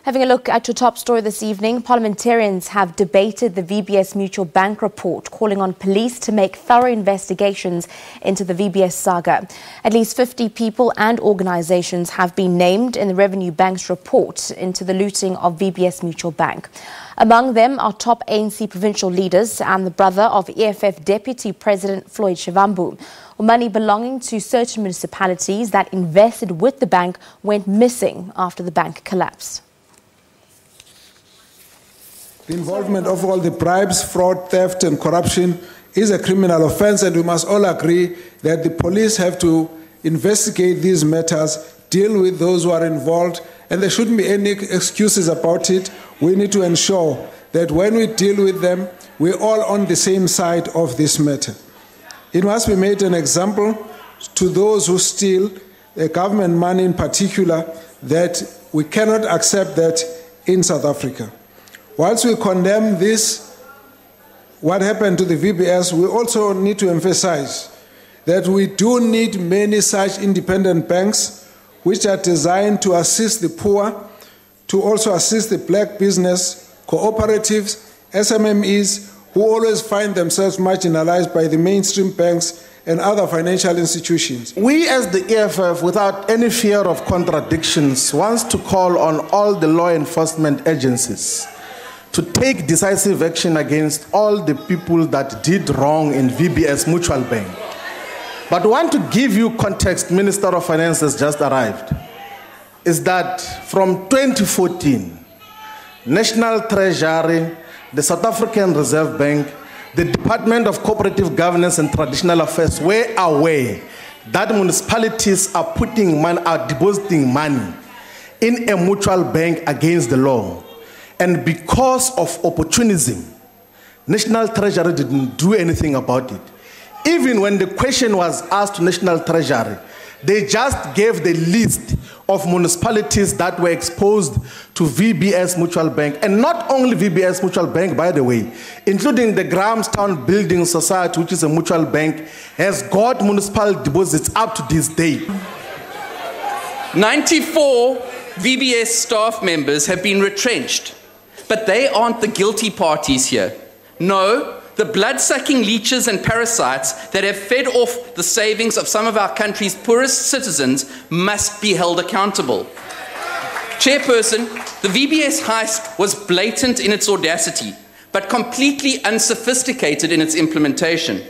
Having a look at your top story this evening, Parliamentarians have debated the VBS Mutual Bank Report, calling on police to make thorough investigations into the VBS saga. At least 50 people and organisations have been named in the Revenue Bank's report into the looting of VBS Mutual Bank. Among them are top ANC provincial leaders and the brother of EFF Deputy President Floyd Shivambu. Money belonging to certain municipalities that invested with the bank went missing after the bank collapsed. The involvement of all the bribes, fraud, theft and corruption is a criminal offence, and we must all agree that the police have to investigate these matters, deal with those who are involved, and there shouldn't be any excuses about it. We need to ensure that when we deal with them, we're all on the same side of this matter. It must be made an example to those who steal government money in particular, that we cannot accept that in South Africa. Whilst we condemn this, what happened to the VBS, we also need to emphasize that we do need many such independent banks which are designed to assist the poor, to also assist the black business, cooperatives, SMMEs, who always find themselves marginalized by the mainstream banks and other financial institutions. We as the EFF, without any fear of contradictions, wants to call on all the law enforcement agencies to take decisive action against all the people that did wrong in VBS Mutual Bank. But I want to give you context. Minister of Finance has just arrived. Is that from 2014, National Treasury, the South African Reserve Bank, the Department of Cooperative Governance and Traditional Affairs were aware that municipalities are depositing money in a mutual bank against the law. And because of opportunism, National Treasury didn't do anything about it. Even when the question was asked to National Treasury, they just gave the list of municipalities that were exposed to VBS Mutual Bank. And not only VBS Mutual Bank, by the way, including the Grahamstown Building Society, which is a mutual bank, has got municipal deposits up to this day. 94 VBS staff members have been retrenched. But they aren't the guilty parties here. No, the blood-sucking leeches and parasites that have fed off the savings of some of our country's poorest citizens must be held accountable. Chairperson, the VBS heist was blatant in its audacity, but completely unsophisticated in its implementation.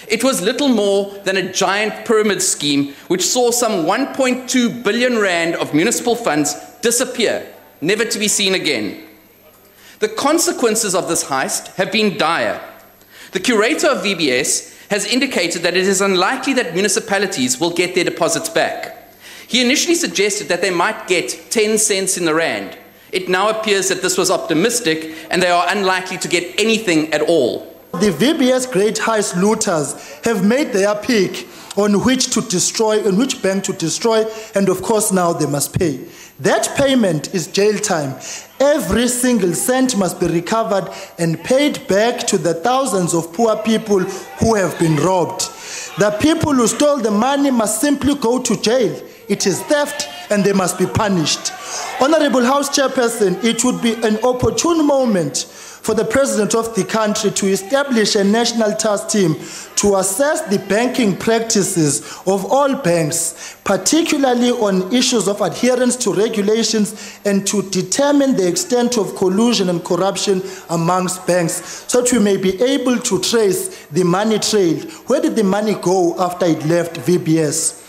It was little more than a giant pyramid scheme which saw some 1.2 billion rand of municipal funds disappear, never to be seen again. The consequences of this heist have been dire. The curator of VBS has indicated that it is unlikely that municipalities will get their deposits back. He initially suggested that they might get 10 cents in the rand. It now appears that this was optimistic and they are unlikely to get anything at all. The VBS great heist looters have made their pick on which to destroy, on which bank to destroy, and of course now they must pay. That payment is jail time. Every single cent must be recovered and paid back to the thousands of poor people who have been robbed. The people who stole the money must simply go to jail. It is theft and they must be punished. Honorable House Chairperson, it would be an opportune moment for the President of the country to establish a national task team to assess the banking practices of all banks, particularly on issues of adherence to regulations, and to determine the extent of collusion and corruption amongst banks, so that we may be able to trace the money trail. Where did the money go after it left VBS?